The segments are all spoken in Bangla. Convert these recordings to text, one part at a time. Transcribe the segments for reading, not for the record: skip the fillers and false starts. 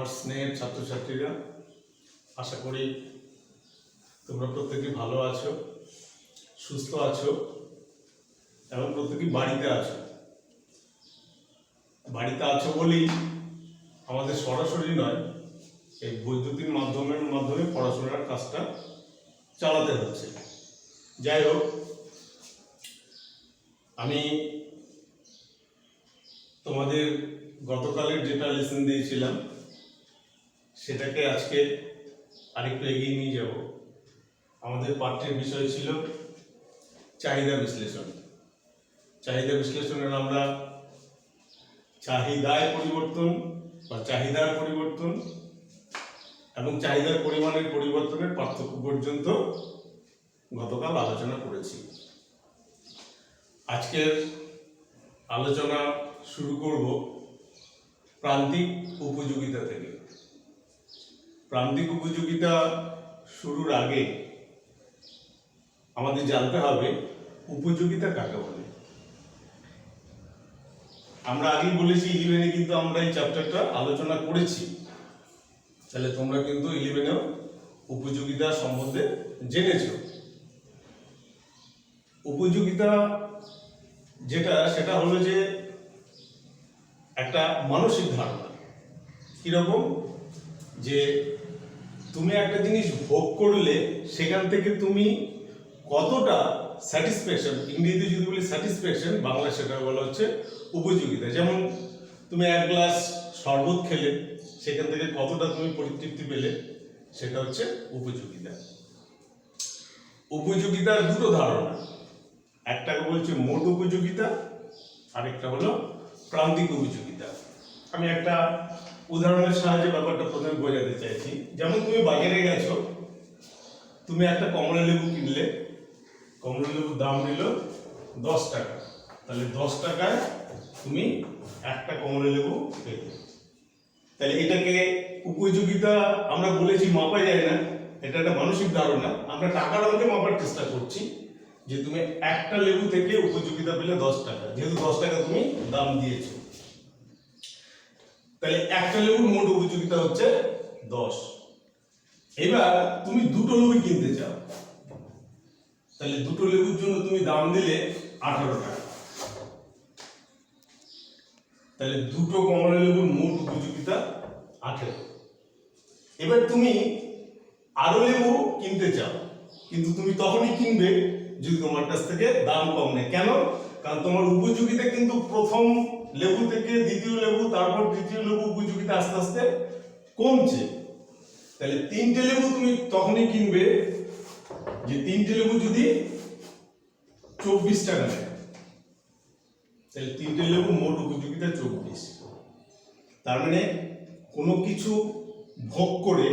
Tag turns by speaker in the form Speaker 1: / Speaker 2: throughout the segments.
Speaker 1: আমার স্নেহের ছাত্রছাত্রীরা, আশা করি তোমরা প্রত্যেকে ভালো আছো, সুস্থ আছো এবং প্রত্যেকেই বাড়িতে আছো। বাড়িতে আছো বলেই আমাদের সরাসরি নয়, এই বৈদ্যুতিন মাধ্যমে পড়াশোনার কাজটা চালাতে হচ্ছে। যাই হোক, আমি তোমাদের গতকালের যেটা লেসন দিয়েছিলাম সেটাকে আজকে আরেকটু এগিয়ে নিয়ে যাব। আমাদের পাঠ্যের বিষয় ছিল চাহিদা বিশ্লেষণ। চাহিদা বিশ্লেষণের আমরা চাহিদার পরিবর্তন বা চাহিদার পরিবর্তন এবং চাহিদার পরিমাণের পরিবর্তনের পার্থক্য পর্যন্ত গতকাল আলোচনা করেছি। আজকের আলোচনা শুরু করব প্রান্তিক উপযোগিতা থেকে। প্রান্তিক উপযোগিতা শুরুর আগে আমাদের জানতে হবে উপযোগিতা কাকে বলে। আমরা আগেই বলেছি 11-এ কিন্তু আমরা এই চ্যাপ্টারটা আলোচনা করেছি, তাহলে তোমরা কিন্তু 11-এও উপযোগিতা সম্বন্ধে জেনেছো। উপযোগিতা সেটা হলো যে একটা মানসিক ধারণা। কিরকম? যে তুমি একটা জিনিস ভোগ করলে সেখান থেকে তুমি কতটা স্যাটিসফ্যাকশন, ইংরেজিতে যদি বলি স্যাটিসফ্যাকশন, বাংলা সেটা বলা হচ্ছে উপযোগিতা। যেমন তুমি এক গ্লাস শরবত খেলে সেখান থেকে কতটা তুমি পরিতৃপ্তি পেলে, সেটা হচ্ছে উপযোগিতা। উপযোগিতার দুটো ধারণা, একটাকে বলছে মোট উপযোগিতা, আরেকটা হলো প্রান্তিক উপযোগিতা। আমি একটা উদাহরণের সাহায্যে ব্যাপারটা প্রথমে বোঝাতে চাইছি। যেমন তুমি বাজারে গেছো, তুমি একটা কমলা লেবু কিনলে, কমলা লেবুর দাম নিল 10 টাকা, তাহলে 10 টাকায় তুমি একটা কমলা লেবু পেলে। তাহলে এটাকে উপযোগিতা আমরা বলেছি মাপা যায় না, এটা একটা মানসিক ধারণা। আমরা টাকার অঙ্কে মাপার চেষ্টা করছি যে তুমি একটা লেবু থেকে উপযোগিতা পেলে 10 টাকা, যেহেতু 10 টাকা তুমি দাম দিয়েছো। তাহলে একটা লেবুর মোট উপযোগিতা হচ্ছে 10। এবার তুমি দুটো লেবু কিনতে চাও, তাহলে দুটো লেবুর জন্য তুমি দাম দিলে 18 টাকা। তাহলে দুটো কমলা লেবুর মোট উপযোগিতা 18। এবার তুমি আরো লেবু কিনতে চাও, কিন্তু তুমি তখনই কিনবে যদি তোমার কাছ থেকে দাম কম নেয়। কেন? কারণ তোমার উপযোগিতা কিন্তু প্রথম লেবু থেকে দ্বিতীয় লেবু, তারপর তৃতীয় লেবু, উপযোগিতা আস্তে আস্তে কমছে। তাহলে 3টে লেবু তুমি তখনই কিনবে যে 3টে লেবু যদি 24 টাকা নেয়, তাহলে 3টে লেবু মোট উপযোগিতা 24। তার মানে কোনো কিছু ভোগ করে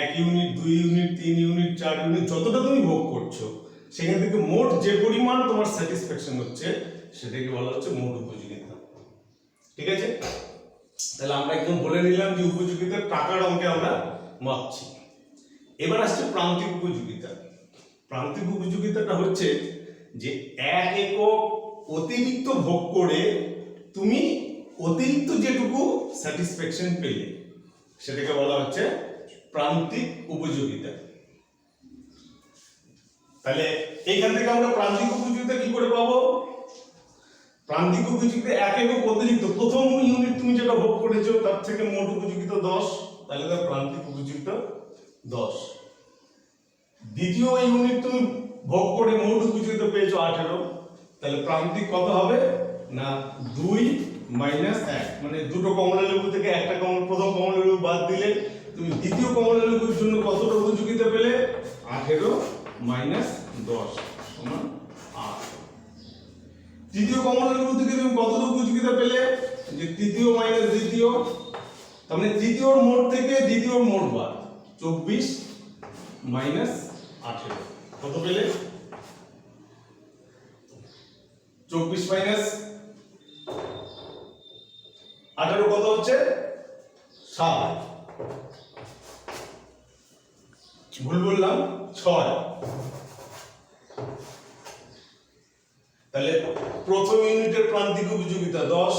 Speaker 1: 1 ইউনিট, 2 ইউনিট, 3 ইউনিট, 4 ইউনিট, যতটা তুমি ভোগ করছো সেখান থেকে মোট যে পরিমাণ তোমার স্যাটিসফ্যাকশন হচ্ছে সেটাকে বলা হচ্ছে মোট উপযোগিতা। ঠিক আছে? তাহলে আমরা একদম বলে নিলাম যে উপযোগিতা টাকার অঙ্কে আমরা মাপছি। এবার আসছে প্রান্তিক উপযোগিতা। প্রান্তিক উপযোগিতাটা হচ্ছে যে 1 একক অতিরিক্ত ভোগ করে তুমি অতিরিক্ত যেটুকু স্যাটিসফ্যাকশন পেলে সেটাকে বলা হচ্ছে প্রান্তিক উপযোগিতা। তাহলে এইখান থেকে আমরা প্রান্তিক উপযোগিতা কি করে পাবো? প্রান্তিক উপযোগিতা 1 একক অতিরিক্ত, প্রথম ইউনিট তুমি যেটা ভোগ করেছো তার থেকে মোট উপযোগিতা 10, তাহলে তার প্রান্তিক উপযোগিতা 10। দ্বিতীয় ইউনিট তুমি ভোগ করে মোট উপযোগিতা পেয়েছো 18, তাহলে প্রান্তিক কত হবে না 2 - 1, মানে দুটো কমলা লেবু থেকে একটা প্রথম কমলা লেবু বাদ দিলে তুমি দ্বিতীয় কমলা লেবুর জন্য কতটা উপযোগিতা পেলে? 18 - 10 সমান 8। তৃতীয় কমলা লেবু থেকে তুমি কতটা উপযোগিতা পেলে? যে তৃতীয় মাইনাস দ্বিতীয়, তার মানে তৃতীয়র মোট থেকে দ্বিতীয়র মোট বাদ, 24 - 18 কত পেলে? 24 - 18 কত হচ্ছে? 7। ভুল বললাম, 6। তাহলে প্রথম ইউনিটের প্রান্তিক উপযোগিতা 10,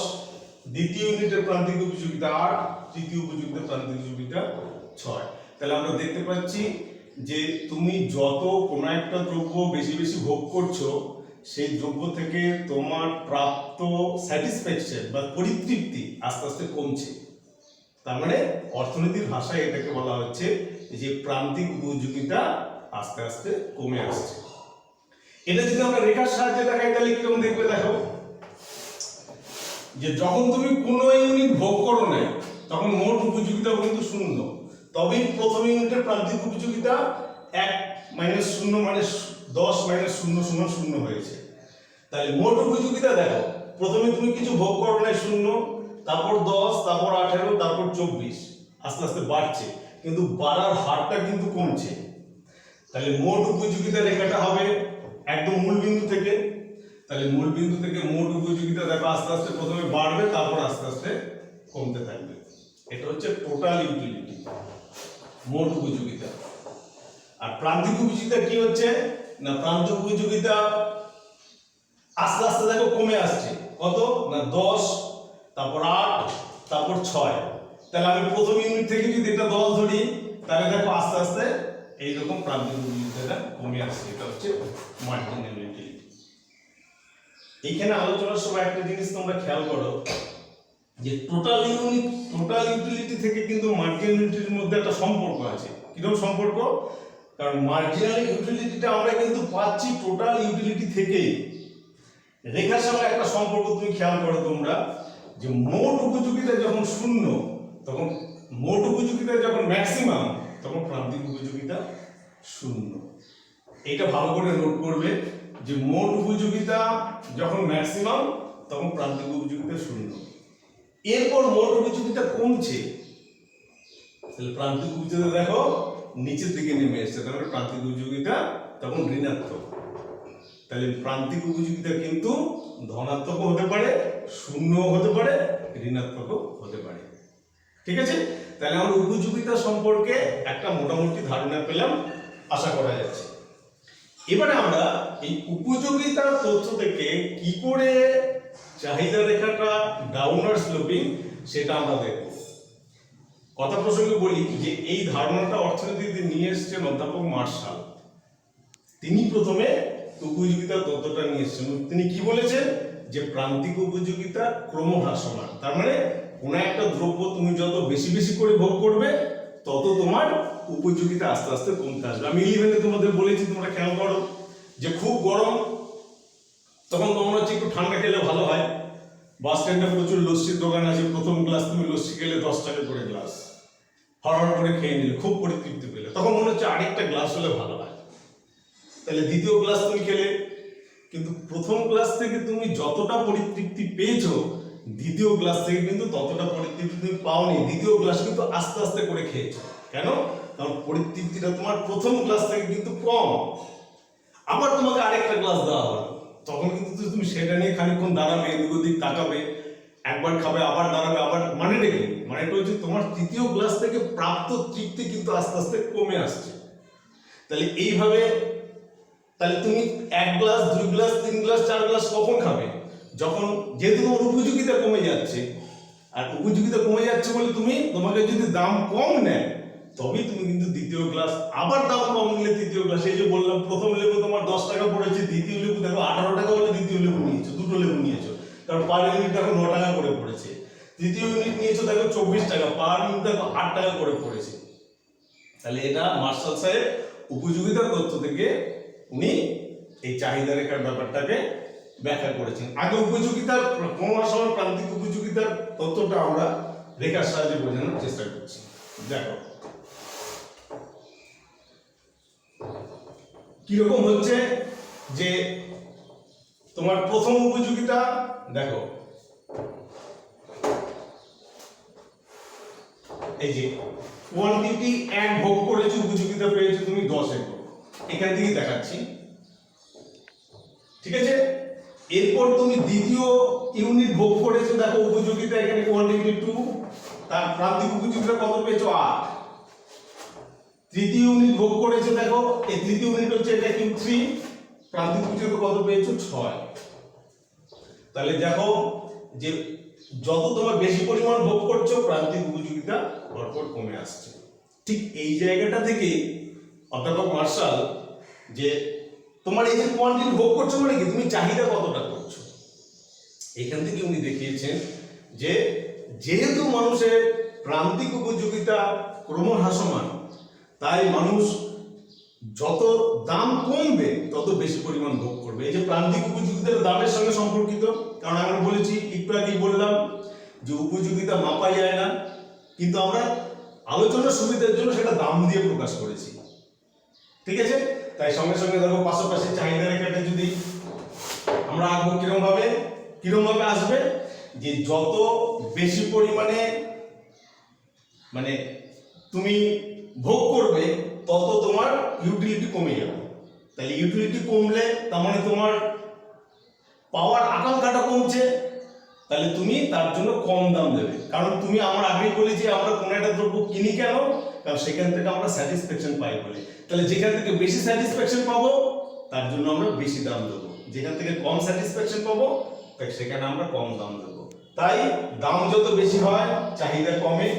Speaker 1: দ্বিতীয় ইউনিটের প্রান্তিক উপযোগিতা 8, তৃতীয় উপযোগিতা প্রান্তিক উপযোগিতা 6। তাহলে আমরা দেখতে পাচ্ছি যে তুমি যত কোনো একটা দ্রব্য বেশি বেশি ভোগ করছো সেই দ্রব্য থেকে তোমার প্রাপ্ত স্যাটিসফ্যাকশন বা পরিতৃপ্তি আস্তে আস্তে কমছে। তার মানে অর্থনীতির ভাষায় এটাকে বলা হচ্ছে যে প্রান্তিক উপযোগিতা আস্তে আস্তে কমে আসছে। এটা যদি আমরা রেখার সাহায্যে দেখাই তাহলে কিরকম দেখবে, দেখো যে যখন তুমি কোনো ইউনিট ভোগ করো না তখন মোট উপযোগিতা কিন্তু 0, তবেই প্রথম ইউনিটের প্রান্তিক উপযোগিতা 1 - 0 মানে 10 - 0 = 0 হয়েছে। তাহলে মোট উপযোগিতা দেখো, প্রথমে তুমি কিছু ভোগ করো না 0, তারপর 10, তারপর 18, তারপর 24, আস্তে আস্তে বাড়ছে, কিন্তু বাড়ার হারটা কিন্তু কমছে। তাহলে মোট উপযোগিতা রেখাটা হবে একদম মূল বিন্দু থেকে। তাহলে মূল বিন্দু থেকে মোট উপযোগিতা দেখো আস্তে আস্তে প্রথমে বাড়বে, তারপর আস্তে আস্তে কমতে থাকবে। এটা হচ্ছে টোটাল ইউটিলিটি, মোট উপযোগিতা। আর প্রান্তিক উপযোগিতা কি হচ্ছে না, প্রান্তিক উপযোগিতা আস্তে আস্তে দেখো কমে আসছে। কত না 10, তারপর 8, তারপর 6। তাহলে আমি প্রথম ইউনিট থেকে যদি এটা 10 ধরি তাহলে দেখো আস্তে আস্তে এইরকম প্রান্তিক উপযোগিতাটা কমে আসছে। এটা হচ্ছে মার্জিনাল ইউটিলিটি। এইখানে আলোচনার সময় একটা জিনিস তোমরা খেয়াল করো যে টোটাল ইউটিলিটি থেকে কিন্তু মার্জিনাল ইউটিলিটির মধ্যে একটা সম্পর্ক আছে। কিরকম সম্পর্ক? কারণ মার্জিনাল ইউটিলিটিটা আমরা কিন্তু পাচ্ছি টোটাল ইউটিলিটি থেকেই। রেখার সঙ্গে একটা সম্পর্ক তুমি খেয়াল করো তোমরা যে মোট উপযোগিতা যখন 0 তখন মোট উপযোগিতা যখন ম্যাক্সিমাম তখন প্রান্তিক উপযোগিতা 0। এটা ভালো করে নোট করবে যে মোট উপযোগিতা যখন ম্যাক্সিমাম তখন প্রান্তিক উপযোগিতা 0। এরপর মোট উপযোগিতা কমছে, তাহলে প্রান্তিক উপযোগিতা দেখো নিচের দিকে নেমে এসছে, তাহলে প্রান্তিক উপযোগিতা তখন ঋণাত্মক। তাহলে প্রান্তিক উপযোগিতা কিন্তু ধনাত্মকও হতে পারে, 0ও হতে পারে, ঋণাত্মকও হতে পারে। ঠিক আছে? তাহলে আমরা উপযোগিতা সম্পর্কে একটা মোটামুটি ধারণা পেলাম, আশা করা যাচ্ছে। এবারে আমরা এই উপযোগিতার তথ্য থেকে কি করে চাহিদা রেখাটা ডাউনার স্লোপিং সেটা আমরা দেখব। কথা প্রসঙ্গে বলি যে এই ধারণাটা অর্থনীতিতে নিয়ে এসেছেন অধ্যাপক মার্শাল। তিনি প্রথমে উপযোগিতার তত্ত্বটা নিয়ে এসেছেন। তিনি কি বলেছেন যে প্রান্তিক উপযোগিতা ক্রমহ্রাসমান। তার মানে কোনো একটা দ্রব্য তুমি যত বেশি বেশি করে ভোগ করবে তত তোমার উপযোগিতা আস্তে আস্তে কমতে আসবে। আমি 11-এ তোমাদের বলেছি, তোমরা খেয়াল করো যে খুব গরম তখন তোমার হচ্ছে একটু ঠান্ডা খেলে ভালো হয়। বাস স্ট্যান্ডে প্রচুর লস্যির দোকান আছে, প্রথম গ্লাস তুমি লস্যি খেলে 10 টাকা করে গ্লাস, হড় করে খেয়ে নিলে, খুব পরিতৃপ্তি পেলে, তখন মনে হচ্ছে আরেকটা গ্লাস হলে ভালো হয়। তাহলে দ্বিতীয় গ্লাস তুমি খেলে, কিন্তু প্রথম গ্লাস থেকে তুমি যতটা পরিতৃপ্তি পেয়েছো দ্বিতীয় গ্লাস থেকে কিন্তু ততটা পরিতৃপ্তি তুমি পাওনি। দ্বিতীয় গ্লাস কিন্তু আস্তে আস্তে করে খেয়েছো। কেন? কারণ পরিতৃপ্তিটা তোমার প্রথম গ্লাস থেকে কিন্তু কম। আবার তোমাকে আরেকটা গ্লাস দেওয়া হলো, তখন কিন্তু তুমি সেটা নিয়ে খানিকক্ষণ দাঁড়াবে, এদিক ওদিক তাকাবে, একবার খাবে, আবার দাঁড়াবে, আবার মানেটা কি? মানেটা হচ্ছে তোমার তৃতীয় গ্লাস থেকে প্রাপ্ত তৃপ্তি কিন্তু আস্তে আস্তে কমে আসছে। তাহলে এইভাবে তাহলে তুমি 1 গ্লাস, 2 গ্লাস, 3 গ্লাস, 4 গ্লাস কখন খাবে? যখন, যেহেতু তোমার উপযোগিতা কমে যাচ্ছে। আর উপযোগিতা কমে যাচ্ছে বলে তোমাকে যদি দাম কম নেয় তবেই তুমি কিন্তু দ্বিতীয় গ্লাস, আবার দাম কম নিলে তৃতীয় গ্লাস। এই যে বললাম প্রথম লেবু তোমার 10 টাকা পড়েছে, দ্বিতীয় লেবু দেখো 18 টাকা হলে দ্বিতীয় লেবু নিয়েছো, দুটো লেবু নিয়েছো, কারণ পার ইউনিট দেখো 9 টাকা করে পড়েছে। তৃতীয় ইউনিট নিয়েছো দেখো 24 টাকা, পার ইউনিট দেখো 8 টাকা করে পড়েছে। তাহলে এটা মার্শাল সাহেব উপযোগিতার তথ্য থেকে উনি এই চাহিদা রেখার ব্যাপারটাকে ব্যাখ্যা করেছেন। আগে উপযোগিতার ক্রমহ্রাসমান প্রান্তিক উপযোগিতার তথ্যটা আমরা রেখার সাহায্যে বোঝানোর চেষ্টা করছি। দেখো কিরকম হচ্ছে যে তোমার প্রথম উপযোগিতা দেখো, এই যে কোয়ান্টিটি 1 ভোগ করেছে, উপযোগিতা পেয়েছে তুমি 10 একক। এখান থেকে দেখাচ্ছি, ঠিক আছে? এরপর তুমি দ্বিতীয় ইউনিট ভোগ করেছো, দেখো উপযোগিতা এখানে কোয়ান্টিটি 2, তার প্রান্তিক উপযোগিতা কত পেয়েছো? 8। তৃতীয় ইউনিট ভোগ করেছো, দেখো এই তৃতীয় ইউনিট হচ্ছে এটা কিন্তু 3, প্রান্তিক উপযোগিতা কত পেয়েছো? 6। তাহলে দেখো যে যত তোমার বেশি পরিমাণ ভোগ করছো প্রান্তিক উপযোগিতা পরপর কমে আসছে। ঠিক এই জায়গাটা থেকে অধ্যাপক মার্শাল যে তোমার এই যে কোয়ান্টিটি ভোগ করছো মানে কি তুমি চাহিদা কতটা করছো, এখান থেকে উনি দেখিয়েছেন যে যেহেতু মানুষের প্রান্তিক উপযোগিতা ক্রমহ্রাসমান, তাই মানুষ যত দাম কমবে তত বেশি পরিমাণ ভোগ করবে। এই যে প্রান্তিক উপযোগিতার দামের সঙ্গে সম্পর্কিত, কারণ আমরা বলেছি একটু আগেই বললাম যে উপযোগিতা মাপা যায় না, কিন্তু আমরা আলোচনার সুবিধার জন্য সেটা দাম দিয়ে প্রকাশ করেছি, ঠিক আছে। তাই সঙ্গে সঙ্গে দেখো পাশাপাশি চাহিদা রেখাটা যদি আমরা আঁকবো কিরকম ভাবে আসবে, যে যত বেশি পরিমাণে মানে তুমি ভোগ করবে তত তোমার ইউটিলিটি কমে যাবে। তাহলে ইউটিলিটি কমলে তার মানে তোমার পাওয়ার আকাঙ্ক্ষাটা কমছে, তাহলে তুমি তার জন্য কম দাম দেবে। কারণ তুমি আমরা আগেই বলেছি আমরা কোনো একটা দ্রব্য কিনি কেন, কারণ সেখান থেকে আমরা স্যাটিসফ্যাকশন পাই বলে। তাহলে যেখান থেকে বেশি স্যাটিসফ্যাকশন পাবো তার জন্য আমরা বেশি দাম দেবো, যেখান থেকে কম স্যাটিসফ্যাকশন পাবো তাই সেখানে আমরা কম দাম দেবো। তাই দাম যত বেশি হয় চাহিদা কমে,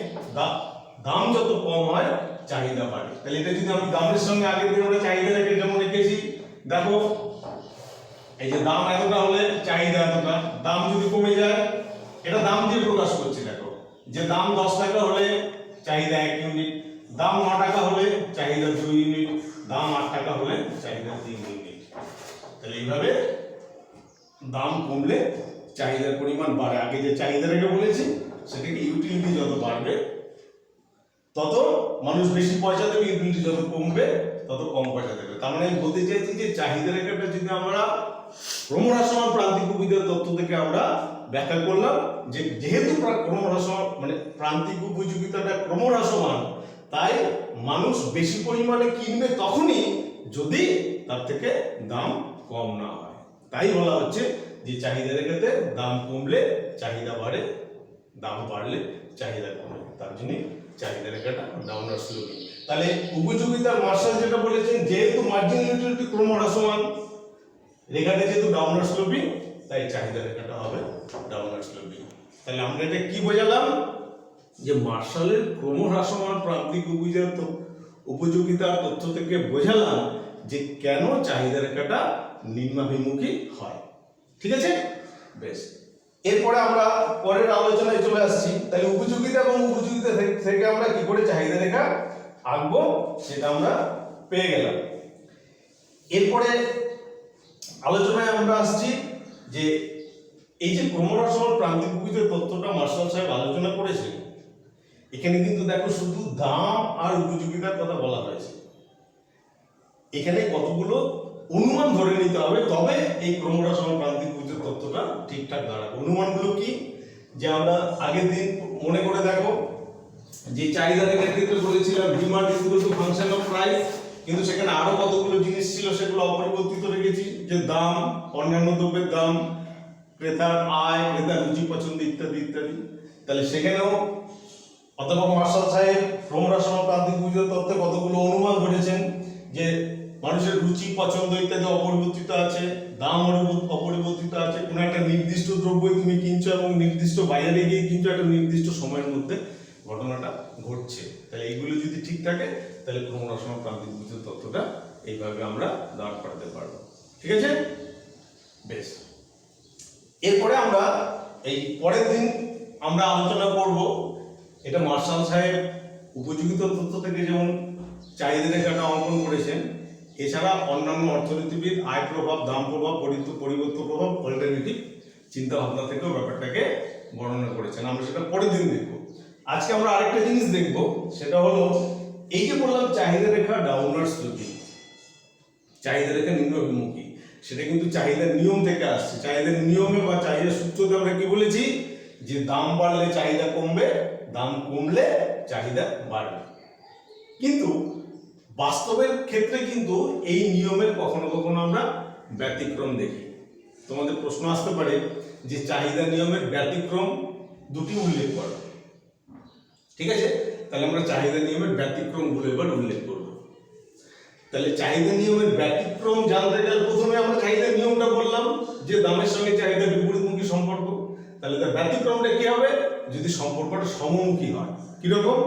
Speaker 1: দাম যত কম হয় চাহিদা বাড়ে। তাহলে এটা যদি আমি দামের সঙ্গে আগের দিন আমরা চাহিদা রেখে যেমন রেখেছি, দেখো এই যে দাম এতটা হলে চাহিদা এতটা, দাম যদি কমে যায় এটা দাম দিয়ে প্রকাশ করছি। দেখো যে দাম 10 টাকা হলে চাহিদা 1 ইউনিট, দাম 9 টাকা হলে চাহিদা 2 ইউনিট, দাম 8 টাকা হলে চাহিদা 3 ইউনিট। তাহলে এইভাবে দাম কমলে চাহিদার পরিমাণ বাড়ে। আগে যে চাহিদা রেখে বলেছি সেটাকে ইউটিলিটি যত বাড়বে তত মানুষ বেশি পয়সা দেবে, ইউটিলিটি যত কমবে তত কম পয়সা দেবে। তার মানে আমি বলতে চাইছি যে চাহিদা রেখাটা যদি আমরা ক্রমহ্রাসমান প্রান্তিক উপযোগিতার তত্ত্ব থেকে আমরা ব্যাখ্যা করলাম যে যেহেতু ক্রমহ্রাসমান মানে প্রান্তিক উপযোগিতাটা ক্রমহ্রাসমান, তাই মানুষ বেশি পরিমাণে কিনবে তখনই যদি তার থেকে দাম কম না হয়। তাই বলা হচ্ছে যে চাহিদা রেখাতে দাম কমলে চাহিদা বাড়ে, দাম বাড়লে চাহিদা কমে, তার জন্য চাহিদা রেখাটা ডাউনওয়ার্ড স্লোপিং। তাহলে উপযোগিতার মার্শাল যেটা বলেছেন যেহেতু মার্জিনাল ইউটিলিটি ক্রমহ্রাসমান, রেখাটা যেহেতু ডাউনওয়ার্ড স্লোপিং, তাই চাহিদা রেখাটা হবে ডাউনওয়ার্ড স্লোপিং। তাহলে আমরা এটা কি বোঝালাম যে মার্শালের ক্রমহ্রাসমান প্রান্তিক উপযোগিতার তথ্য থেকে বোঝালাম যে কেন চাহিদা রেখাটা নিম্নাভিমুখী হয়, ঠিক আছে। বেশ, এরপরে আমরা পরের আলোচনায় চলে আসছি। তাহলে উপযোগিতা এবং উপযোগিতা থেকে আমরা কি করে চাহিদা রেখা আঁকবো সেটা আমরা পেয়ে গেলাম। এরপরে আলোচনায় আমরা আসছি যে এই যে ক্রমহ্রাসমান প্রান্তিক উপযোগিতার তথ্যটা মার্শাল সাহেব আলোচনা করেছেন, এখানে কিন্তু দেখো শুধু দাম আর উপযোগিতার কথা বলা হয়েছে। এখানে কতগুলো অনুমান ধরে নিতে হবে, তবে এই ক্রমহ্রাসমান প্রান্তিক উপযোগিতার তথ্যটা ঠিকঠাক দাঁড়াবে। অনুমানগুলো কি, যে আমরা আগের দিন মনে করে দেখো যে চাহিদা রেখার ক্ষেত্রে বলেছিলাম demand equal to function of price, কিন্তু সেখানে আরো কতগুলো জিনিস ছিল সেগুলো অপরিবর্তিত রেখেছি, যে দাম, অন্যান্য দ্রব্যের দাম, ক্রেতার আয়, ক্রেতার রুচি পছন্দ ইত্যাদি ইত্যাদি। তাহলে সেখানেও অধ্যাপক মার্শাল সাহেব ক্রমহ্রাসমান প্রান্তিক উপযোগিতার তথ্যে কতগুলো অনুমান ধরেছেন, যে মানুষের রুচি পছন্দ ইত্যাদি অপরিবর্তিত আছে, দাম অপরিবর্তিত আছে, কোনো একটা নির্দিষ্ট দ্রব্যই তুমি কিনছো এবং নির্দিষ্ট বাজারে গিয়ে কিনছো, একটা নির্দিষ্ট সময়ের মধ্যে ঘটনাটা ঘটছে। তাহলে এইগুলো যদি ঠিক থাকে তাহলে ক্রমহ্রাসমান প্রান্তিক উপযোগিতার তথ্যটা এইভাবে আমরা দাঁড় করাতে পারবো, ঠিক আছে। বেশ, এরপরে আমরা এই পরের দিন আমরা আলোচনা করব, এটা মার্শাল সাহেব উপযোগিতার তথ্য থেকে যেমন চাহিদা রেখাটা অঙ্কন করেছেন, এছাড়া অন্যান্য অর্থনীতিবিদ আয় প্রভাব, দাম প্রভাব, পরিবর্তন প্রভাব, অল্টারনেটিভ চিন্তা ভাবনা থেকেও ব্যাপারটাকে বর্ণনা করেছেন। আমরা সেটা পরের দিন দেখব। আজকে আমরা আরেকটা জিনিস দেখব, সেটা হলো এই যে বললাম চাহিদা রেখা ডাউনওয়ার্ড স্লোপিং, চাহিদা রেখা নিম্নাভিমুখী, সেটা কিন্তু চাহিদার নিয়ম থেকে আসছে। চাহিদার নিয়মে বা চাহিদার সূত্রতে আমরা কি বলেছি, যে দাম বাড়লে চাহিদা কমবে, দাম কমলে চাহিদা বাড়বে। কিন্তু বাস্তবের ক্ষেত্রে কিন্তু এই নিয়মের কখনো কখনো আমরা ব্যতিক্রম দেখি। তোমাদের প্রশ্ন আসতে পারে যে চাহিদা নিয়মের ব্যতিক্রম দুটি উল্লেখ করো, ঠিক আছে। তাহলে আমরা চাহিদা নিয়মের ব্যতিক্রমগুলো এবার উল্লেখ করব। তাহলে চাহিদা নিয়মের ব্যতিক্রম জানতে গেলে প্রথমে আমরা চাহিদা নিয়মটা বললাম যে দামের সঙ্গে চাহিদা বিপরীতমুখী সম্পর্ক। তাহলে তার ব্যতিক্রমটা কি হবে? যদি সম্পর্কটা সমমুখী হয়। কিরকম?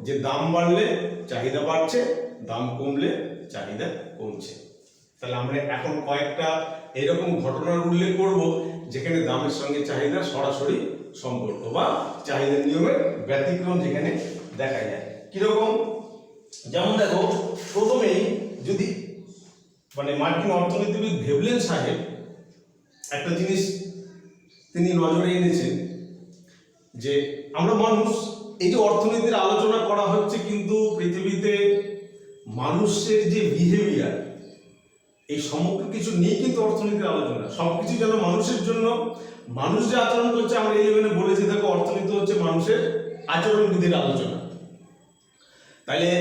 Speaker 1: যে দাম বাড়লে চাহিদা বাড়ছে, দাম কমলে চাহিদা কমছে। তাহলে আমরা এখন কয়েকটা এরকম ঘটনার উল্লেখ করব যেখানে দামের সঙ্গে চাহিদা সরাসরি সম্পর্ক বা চাহিদার নিয়মের ব্যতিক্রম যেখানে দেখা যায়। কিরকম? যেমন দেখো, প্রথমেই যদি মার্কিন অর্থনীতিবিদ ভেবলেন সাহেব একটা জিনিস তিনি নজরে এনেছেন যে আমরা মানুষ, এই যে অর্থনীতির আলোচনা করা হচ্ছে, কিন্তু পৃথিবীতে মানুষের যে বিহেভিয়ার, এই সমগ্র কিছু নিয়ে কিন্তু অর্থনীতির আলোচনা। সবকিছু যেন মানুষের জন্য, মানুষ যে আচরণ করছে, আমরা ইলেভেনে বলেছি দেখো অর্থনীতি হচ্ছে মানুষের আচরণবিধির আলোচনা। তাইলে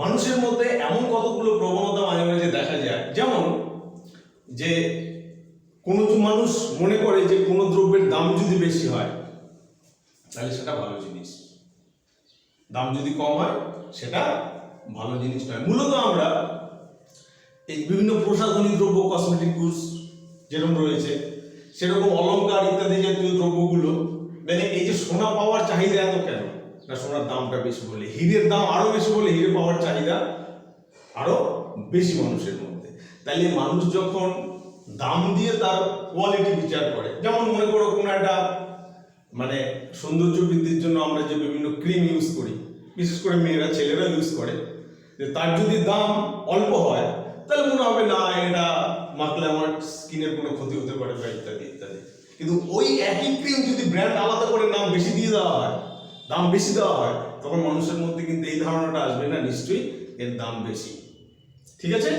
Speaker 1: মানুষের মধ্যে এমন কতগুলো প্রবণতা মাঝে মাঝে দেখা যায়, যেমন যে কোনো মানুষ মনে করে যে কোনো দ্রব্যের দাম যদি বেশি হয় তাহলে সেটা ভালো জিনিস, দাম যদি কম হয় সেটা ভালো জিনিস নয়। মূলত আমরা এই বিভিন্ন প্রসাধনী দ্রব্য, কসমেটিক গুডস যেরকম রয়েছে, সেরকম অলংকার ইত্যাদি জাতীয় দ্রব্যগুলো, এই যে সোনা পাওয়ার চাহিদা এত কেন? না, সোনার দামটা বেশি বলে, হীরের দাম আরো বেশি বলে হীরে পাওয়ার চাহিদা আরো বেশি মানুষের মধ্যে। তাইলে মানুষ যখন দাম দিয়ে তার কোয়ালিটি বিচার করে, যেমন মনে করো কোনো একটা সৌন্দর্য বৃদ্ধির জন্য আমরা যে বিভিন্ন ক্রিম ইউজ করি, বিশেষ করে মেয়েরা, ছেলেরা ইউজ করে, যে তার যদি দাম অল্প হয় তাহলে মনে হবে না এটা মাখলে আমার স্কিনের কোনো ক্ষতি হতে পারে বা ইত্যাদি ইত্যাদি। কিন্তু ওই একই ক্রিম যদি ব্র্যান্ড আলাদা করে নাম বেশি দিয়ে দেওয়া হয়, দাম বেশি দেওয়া হয়, তখন মানুষের মধ্যে কিন্তু এই ধারণাটা আসবে না নিশ্চয়ই এর দাম বেশি। ঠিক আছে?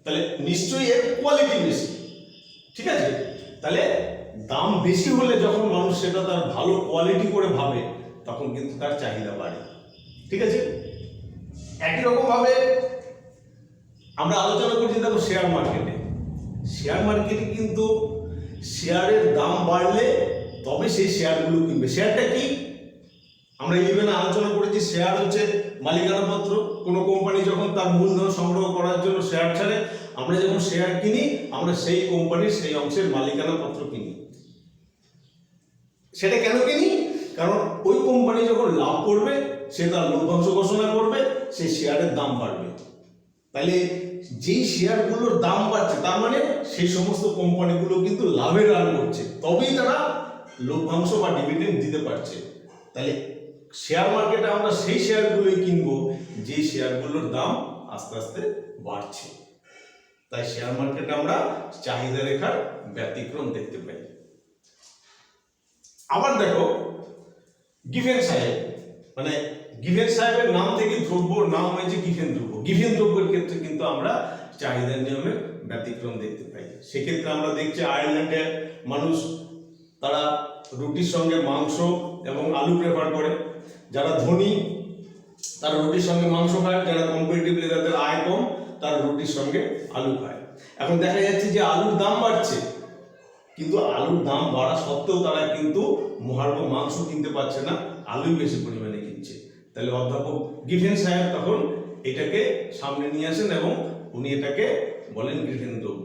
Speaker 1: তাহলে নিশ্চয়ই এর কোয়ালিটি বেশি। ঠিক আছে? তাহলে দাম বেশি হলে যখন মানুষ সেটা তার ভালো কোয়ালিটি করে ভাবে, তখন কিন্তু তার চাহিদা বাড়ে। ঠিক আছে? একই রকম ভাবে আমরা আলোচনা করছি দেখো শেয়ার মার্কেটে। শেয়ার মার্কেটে কিন্তু শেয়ারের দাম বাড়লে তবে সেই শেয়ারগুলো কিনবে। শেয়ারটা কি? আমরা ইলেভেনে আলোচনা করেছি, শেয়ার হচ্ছে মালিকানা পত্র। কোনো কোম্পানি যখন তার মূলধন সংগ্রহ করার জন্য শেয়ার ছাড়ে, আমরা যখন শেয়ার কিনি, আমরা সেই কোম্পানির সেই অংশের মালিকানা পত্র কিনি। সেটা কেন কিনি? কারণ ওই কোম্পানি যখন লাভ করবে, সে তার লভ্যাংশ ঘোষণা করবে, সেই শেয়ারের দাম বাড়বে। তাহলে যেই শেয়ারগুলোর দাম বাড়ছে, তার মানে সেই সমস্ত কোম্পানিগুলো কিন্তু লাভের রান করছে, তবেই তারা লভ্যাংশ বা ডিভিডেন্ড দিতে পারছে। তাহলে শেয়ার মার্কেটে আমরা সেই শেয়ারগুলোই কিনবো যে শেয়ারগুলোর দাম আস্তে আস্তে বাড়ছে। তাই শেয়ার মার্কেটে আমরা চাহিদা রেখার ব্যতিক্রম দেখতে পাই। আবার দেখো গিভেন সাহেব, গিভেন সাহেবের নাম থেকে দ্রব্যর নাম হয়েছে গিভেন দ্রব্য। গিভেন দ্রব্যের ক্ষেত্রে কিন্তু আমরা চাহিদার নিয়মের ব্যতিক্রম দেখতে পাই। সেক্ষেত্রে আমরা দেখছি আয়ারল্যান্ডে মানুষ তারা রুটির সঙ্গে মাংস এবং আলু প্রেফার করে। যারা ধনী তারা রুটির সঙ্গে মাংস খায়, যারা কম্পারেটিভলি যাদের আয় কম তারা রুটির সঙ্গে আলু খায়। এখন দেখা যাচ্ছে যে আলুর দাম বাড়ছে, কিন্তু আলুর দাম বাড়া সত্ত্বেও তারা কিন্তু মহার্ঘ মাংস কিনতে পারছে না, আলুই বেশি পরিমাণে কিনছে। তাহলে অধ্যাপক গিভেন সাহেব তখন এটাকে সামনে নিয়ে আসেন এবং উনি এটাকে বলেন গিভেন দ্রব্য।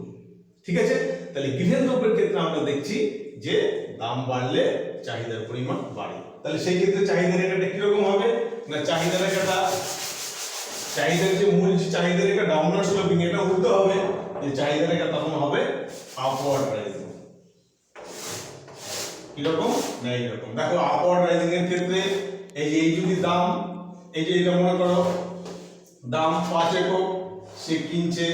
Speaker 1: ঠিক আছে? তাহলে গিভেন দ্রব্যের ক্ষেত্রে আমরা দেখছি যে দাম বাড়লে চাহিদার পরিমাণ বাড়ে। তাহলে সেই ক্ষেত্রে চাহিদা রেখাটা কিরকম হবে? না, চাহিদা রেখাটা, চাহিদার যে মূল যে চাহিদা রেখা ডাউনওয়ার্ড স্লোপিং, এটা উল্টো হবে। যে চাহিদা রেখা তখন হবে আপওয়ার্ড রাইজিং। কিরকম? না এইরকম। দেখো আপওয়ার্ড রাইজিং এর ক্ষেত্রে এই যদি দাম, এই যে এটা মনে করো দাম 5 একক, সে কিনছে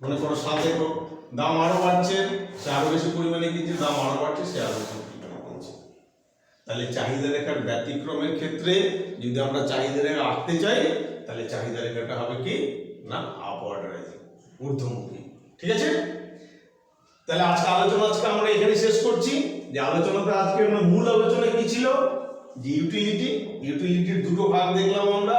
Speaker 1: মনে করো 7 একক, দাম আরো বাড়ছে, সে আরো বেশি পরিমাণে কিনছে, দাম আরো বাড়ছে, সে আরো বেশি পরিমাণে কিনছে। তাহলে চাহিদা রেখার ব্যতিক্রমের ক্ষেত্রে যদি আমরা চাহিদা রেখা আঁকতে চাই, তাহলে চাহিদা রেখাটা হবে কি? না আপওয়ার্ড রাইজিং, ঊর্ধ্বমুখী। ঠিক আছে? তাহলে আজকে আমরা এখানে শেষ করছি। যে আলোচনাটা আজকে আমরা মূল আলোচনা কি ছিল? যে ইউটিলিটির দুটো ভাগ দেখলাম আমরা,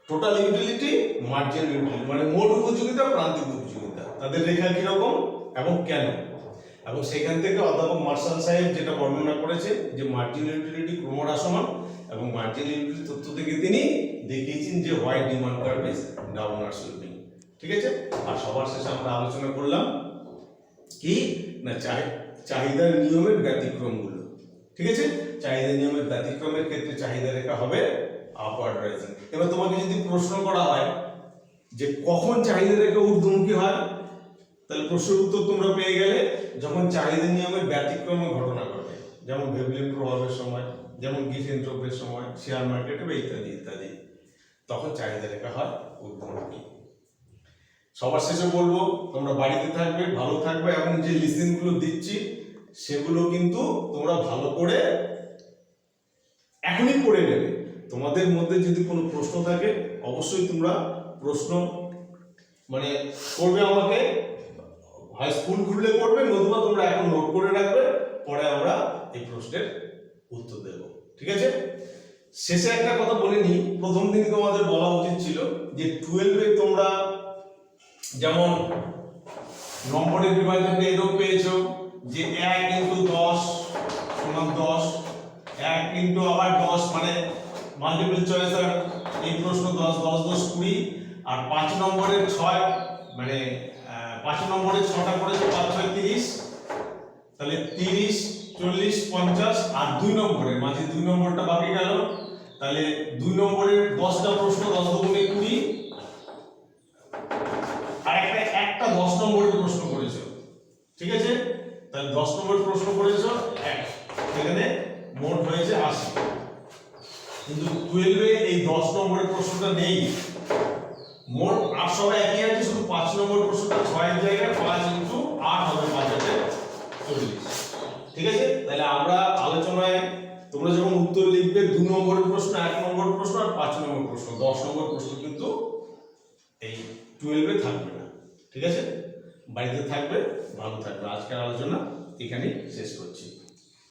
Speaker 1: টোটাল ইউটিলিটি, মার্জিনাল ইউটিলিটি, মোট উপযোগিতা, প্রান্তিক উপযোগিতা, তাদের রেখা কিরকম এবং কেন। এবং সেখান থেকে অধ্যাপক মার্শাল সাহেব যেটা বর্ণনা করেছে যে মার্জিনাল ইউটিলিটি ক্রমহ্রাসমান, এবং মার্জিনাল ইউটিলিটি তথ্য থেকে তিনি দেখিয়েছেন যে why demand curve is downward sloping. ঠিক আছে? আর সবার শেষে আমরা আলোচনা করলাম কি না চাহিদার নিয়মের ব্যতিক্রমগুলো। ঠিক আছে, চাহিদা নিয়মের ব্যতিক্রমের ক্ষেত্রে চাহিদা রেখা হবে আপওয়ার্ড রাইজিং। এবার তোমাকে যদি প্রশ্ন করা হয় যে কখন চাহিদা রেখা ঊর্ধ্বমুখী হয়, তাহলে প্রশ্নের উত্তর তোমরা পেয়ে গেলে যখন চাহিদা নিয়মের ব্যতিক্রমে ঘটনা ঘটে, যেমন ভেবলিন প্রভাবের সময়, যেমন গিফেন দ্রব্যের সময়, শেয়ার মার্কেটে বা ইত্যাদি ইত্যাদি, তখন চাহিদা রেখা হয় ঊর্ধ্বমুখী। সবার শেষে বলবো তোমরা বাড়িতে থাকবে, ভালো থাকবে, এবং যে লিসেনগুলো দিচ্ছি সেগুলো কিন্তু তোমরা ভালো করে এখনই পড়ে নেবে। তোমাদের মধ্যে যদি কোনো প্রশ্ন থাকে অবশ্যই তোমরা প্রশ্ন মানে করবে আমাকে, হয় স্কুল খুললে করবে, নতুবা তোমরা এখন নোট করে রাখবে, পরে আমরা এই প্রশ্নের উত্তর দেব। ঠিক আছে, শেষে একটা কথা বলে নিই, প্রথম দিন তোমাদের বলা উচিত ছিল যে 12-এ তোমরা যেমন নম্বরের বিভাজনটা এরকম পেয়েছো যে 1 × 10 সমান 10, 1 × আবার 10 মানে মাল্টিপল চয়েস, আর এই প্রশ্ন 10 10 10 20, আর 5 নম্বরের 6 মানে 5 নম্বরের 6টা করেছে 5 6 30, তাহলে 30 40 50, আর 2 নম্বরের মাঝে 2 নম্বরটা বাকি গেল, তাহলে 2 নম্বরের 10টা প্রশ্ন 10 দুগুণে 20, আর একটা 10 নম্বরের প্রশ্ন করেছো। ঠিক আছে, তাহলে 10 নম্বরের প্রশ্ন করেছো এখানে মোট হয়েছে 80। কিন্তু 12-এ এই 10 নম্বরের প্রশ্নটা নেই, মোট 8 সব একই আছে, শুধু 5 নম্বরের প্রশ্নটা 6 এর জায়গায় 5 × 8 হবে 5 × 40। ঠিক আছে, তাহলে আমরা আলোচনায় তোমরা যখন উত্তর লিখবে 2 নম্বরের প্রশ্ন, 1 নম্বরের প্রশ্ন আর 5 নম্বরের প্রশ্ন, 10 নম্বরের প্রশ্ন কিন্তু এই 12-এ থাকবে না। ঠিক আছে, বাড়িতে থাকবে, ভালো থাকবে। আজকের আলোচনা এখানেই শেষ করছি।